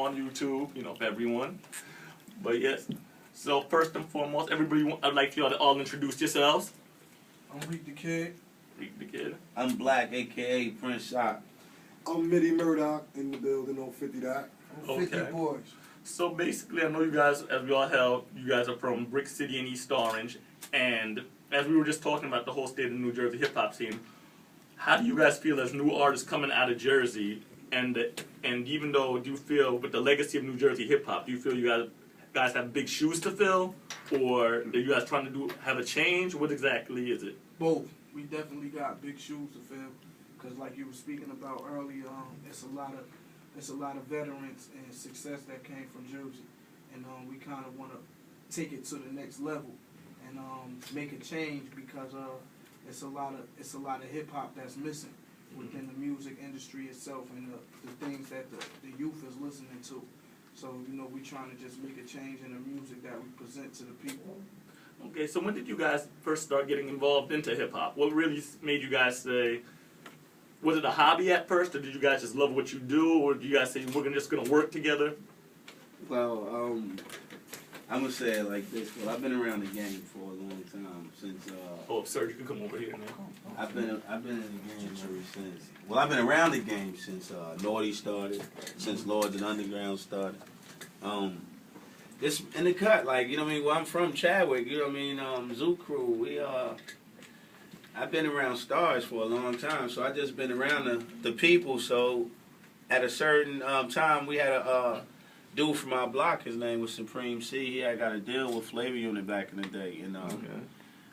on YouTube, you know, for everyone. But yes, so first and foremost, everybody, I'd like for y'all to all introduce yourselves. I'm Reek the Kid. Reek the Kid. I'm Black, a.k.a. Prince Shot. I'm Mitty Murdoch in the building on 50 Dot. 50 Okay. Boyz. So basically, I know you guys, as we all held, you guys are from Brick City and East Orange, and as we were just talking about the whole state of New Jersey hip-hop scene, how do you guys feel as new artists coming out of Jersey, and even though, do you feel with the legacy of New Jersey hip-hop, do you feel you guys have big shoes to fill, or are you guys trying to have a change? What exactly is it? Both. We definitely got big shoes to fill, because like you were speaking about earlier, it's a lot of veterans and success that came from Jersey, and we kind of want to take it to the next level and make a change, because it's a lot of hip hop that's missing within the music industry itself, and the things that the youth is listening to. So, you know, we trying to just make a change in the music that we present to the people. Okay, so when did you guys first start getting involved into hip-hop? What really made you guys say, was it a hobby at first, or did you guys just love what you do, or did you guys say, we're just going to work together? Well, I'm going to say it like this. Well, I've been around the game for a long time, since... Oh, sir, you can come over here now. I've been in the game ever since... Well, I've been around the game since Naughty started, since Lords and Underground started. This in the cut, like, you know what I mean? Well, I'm from Chadwick, you know what I mean? Zoo Crew, I've been around stars for a long time, so I just been around the people. So at a certain time, we had a dude from our block. His name was Supreme C. He had got a deal with Flavor Unit back in the day, and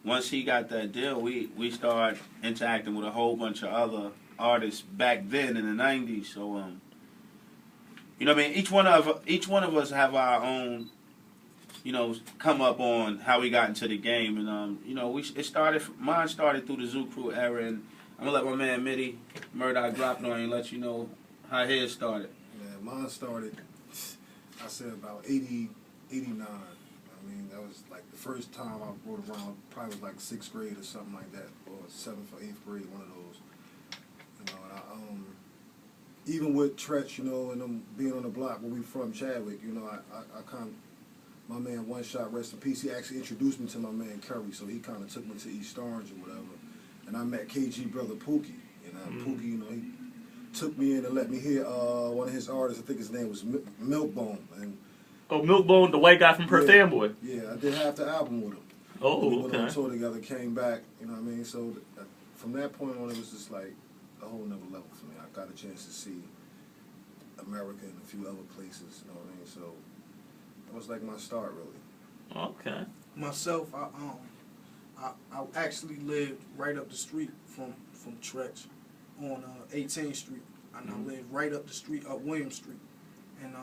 once he got that deal, we started interacting with a whole bunch of other artists back then in the '90s. So you know what I mean? Each one of us have our own, you know, come up on how we got into the game, and you know, mine started through the Zoo Crew era, and I'm gonna let my man Mitty Murdoch drop it on you and let you know how his started. Yeah, mine started, I said about 80, 89. I mean, that was like the first time I rode around, probably was like 6th grade or something like that, or 7th or 8th grade, one of those. You know, and even with Tretch, you know, and them being on the block where we from, Chadwick, you know, I kind of, my man One Shot, rest in peace, he actually introduced me to my man Curry, so he kind of took me to East Orange or whatever. And I met KG brother Pookie, and Pookie, you know, he took me in and let me hear one of his artists, I think his name was Milkbone. And Oh, Milkbone, the white guy from Perth Amboy. Yeah, I did half the album with him. Oh, we went okay. on tour together, came back, you know what I mean? So from that point on, it was just like a whole nother level for me. I got a chance to see America and a few other places, you know what I mean? So that was like my start, really. Okay. Myself, I actually lived right up the street from Tretch on 18th Street, and I lived right up the street up William Street, and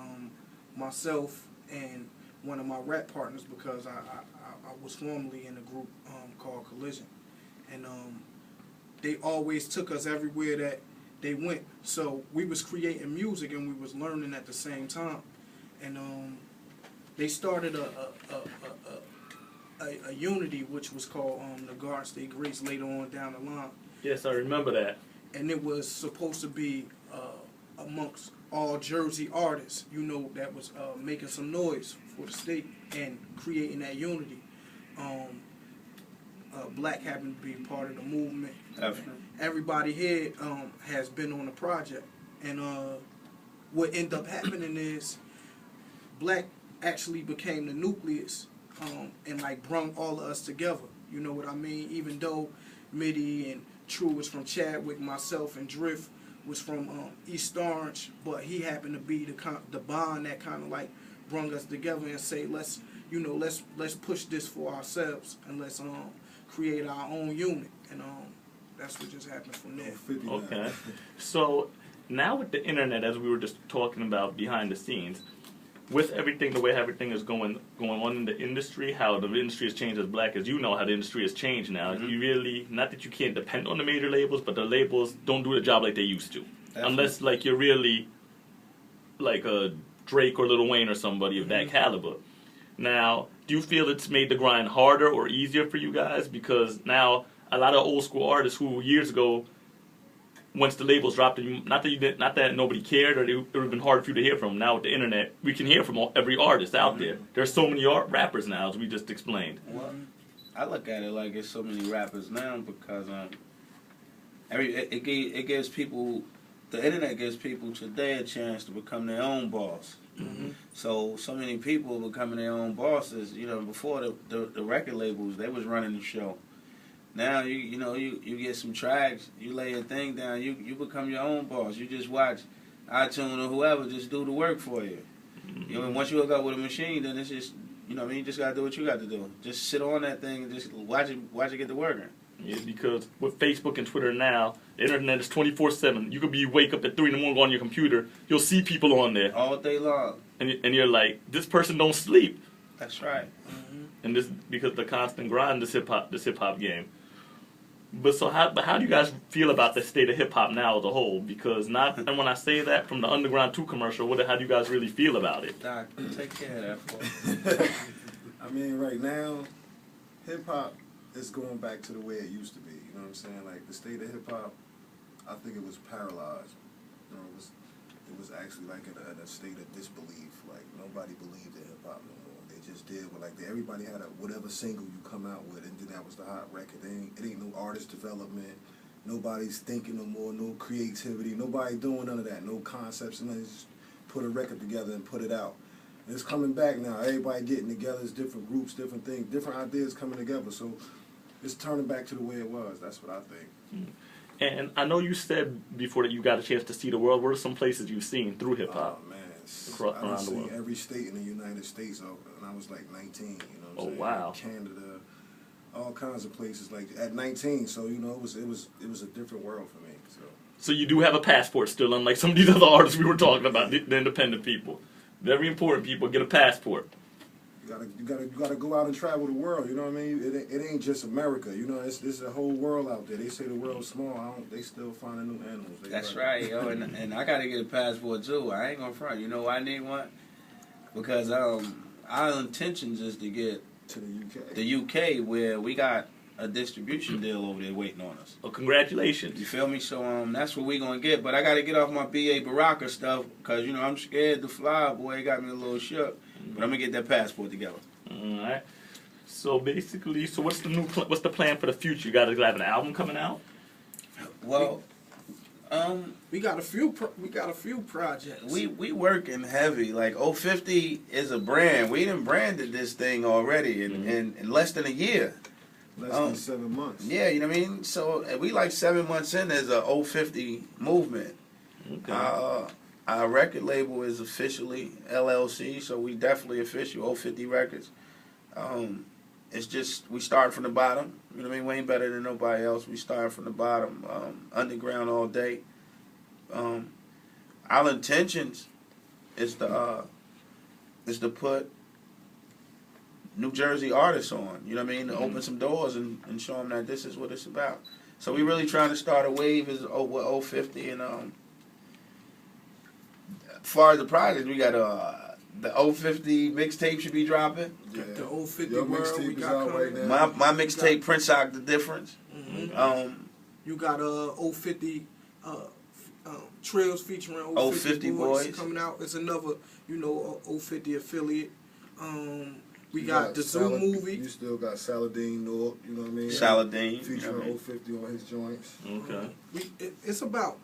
myself and one of my rap partners, because I was formerly in a group called Collision, and they always took us everywhere that they went. So we was creating music and we was learning at the same time, and they started a unity which was called the Garden State Greats later on down the line. Yes, I remember that. And it was supposed to be amongst all Jersey artists, you know, that was making some noise for the state and creating that unity. Black happened to be part of the movement. Definitely. Everybody here has been on the project, and what ended up happening is Black actually became the nucleus and like brung all of us together. You know what I mean? Even though Mitty and True was from Chadwick, myself and Drift was from East Orange, but he happened to be the bond that kind of like brung us together and say, let's push this for ourselves and let's create our own unit, and that's what just happened from there. Okay. So now with the internet, as we were just talking about behind the scenes, with everything, the way everything is going on in the industry, how the industry has changed, as Black as you know how the industry has changed now. You really, not that you can't depend on the major labels, but the labels don't do the job like they used to. Definitely. Unless like you're really like a Drake or Lil Wayne or somebody of that caliber. Now, do you feel it's made the grind harder or easier for you guys? Because now a lot of old school artists who years ago once the labels dropped, not that nobody cared, or it would have been hard for you to hear from. Now with the internet, we can hear from every artist out there. There's so many rappers now, as we just explained. Well, I look at it like there's so many rappers now because it gives people, the internet gives people today a chance to become their own boss. Mm-hmm. So many people becoming their own bosses. You know, before the record labels, they was running the show. Now you get some tracks, you lay a thing down, you become your own boss. You just watch iTunes or whoever just do the work for you. Mm-hmm. You know, and once you hook up with a machine, then it's just, you know what I mean, you just gotta do what you got to do. Just sit on that thing and just watch it get to working. Yeah, because with Facebook and Twitter now, the internet is 24/7. You could wake up at 3 in the morning, go on your computer, you'll see people on there, All day long. and you're like, this person don't sleep, That's right. Mm-hmm. and this because the constant grind, this hip hop game. But how do you guys feel about the state of hip hop now as a whole? Because and when I say that from the Underground 2 commercial, how do you guys really feel about it? Doc, take care of that for me. I mean, right now, hip hop is going back to the way it used to be. You know what I'm saying? Like the state of hip hop, I think it was paralyzed. You know, it was actually like in a state of disbelief. Like nobody believed in hip hop no more. They just did what everybody had whatever single you come out with, and then that was the hot record. It ain't no artist development. Nobody's thinking no more. No creativity. Nobody doing none of that. No concepts. And they just put a record together and put it out. And it's coming back now. Everybody getting together. It's different groups, different things, different ideas coming together. So it's turning back to the way it was. That's what I think. And I know you said before that you got a chance to see the world. What are some places you've seen through hip hop? Oh man, around the world? Every state in the United States. And I was like 19. You know what I'm saying? Wow. Canada, all kinds of places. Like at 19, so you know it was a different world for me. So you do have a passport still, unlike some of these other artists we were talking about, the independent people. Very important people get a passport. You gotta go out and travel the world. You know what I mean? It ain't just America. You know, it's a whole world out there. They say the world's small. They still finding new animals. That's right, yo. And I gotta get a passport too. I ain't gonna front. You know why I need one? Because our intentions is to get to the UK. The UK, where we got a distribution deal over there waiting on us. Well, congratulations. You feel me? So that's what we gonna get. But I gotta get off my B.A. Baraka stuff because you know I'm scared to fly. Boy, it got me a little shook. But I'm gonna get that passport together. All right. So basically, what's the plan for the future? You got to have an album coming out. Well, we got a few projects. We working heavy. Like 050 is a brand. We done branded this thing already in less than a year. Less than 7 months. Yeah, you know what I mean? So we like 7 months in as a 050 movement. Okay. Our record label is officially LLC, so we definitely official 050 Records. It's just we start from the bottom. You know what I mean? We ain't better than nobody else. We start from the bottom, underground all day. Our intentions is to put New Jersey artists on. You know what I mean? To open some doors and show them that this is what it's about. So we really trying to start a wave with 050 and as far as the project, we got the 050 mixtape should be dropping. Yeah. The 050 Your world mixtape we is got out coming. right now. My mixtape, Prince Out the Difference. Mm-hmm. You got 050 Trails featuring 050 Boyz coming out. It's another 050 affiliate. We got the Zoo movie. You still got Saladin North. You know what I mean? Saladin featuring 050 on his joints. Okay. It's about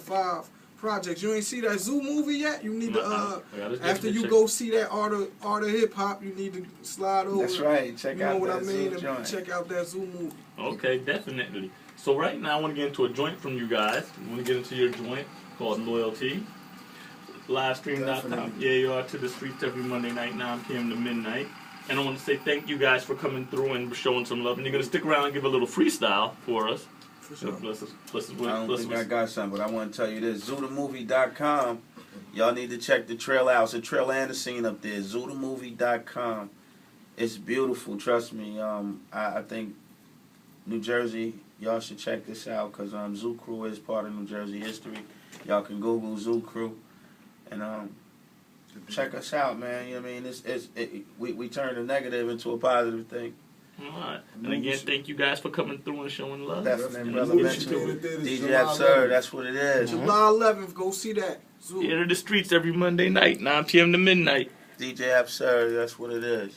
5 projects. You ain't see that Zoo movie yet? You need to after you go see that art of hip hop, you need to slide over. That's right. Check out what I that mean? Zoo joint. Check out that Zoo movie. Okay, definitely. So right now I want to get into a joint from you guys. I want to get into your joint called Loyalty. Livestream.com. Yeah, you are to the streets every Monday night, 9 p.m. to midnight. And I want to say thank you guys for coming through and showing some love. And you're going to stick around and give a little freestyle for us. For sure. I don't think I got some, but I want to tell you this. ZooTheMovie.com. Y'all need to check the trail out. It's a trail and a scene up there. ZooTheMovie.com. It's beautiful, trust me. I think New Jersey, y'all should check this out because Zoo Crew is part of New Jersey history. Y'all can Google Zoo Crew and check us out, man. You know what I mean? We turn a negative into a positive thing. All right. And again, thank you guys for coming through and showing love. Definitely, And brother. we'll Mention see you it. It's DJ July Absurd, 11th. that's what it is. July 11th, go see that. Zoo. Theater the Streets every Monday night, 9 p.m. to midnight. DJ Absurd, that's what it is.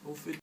Go 50.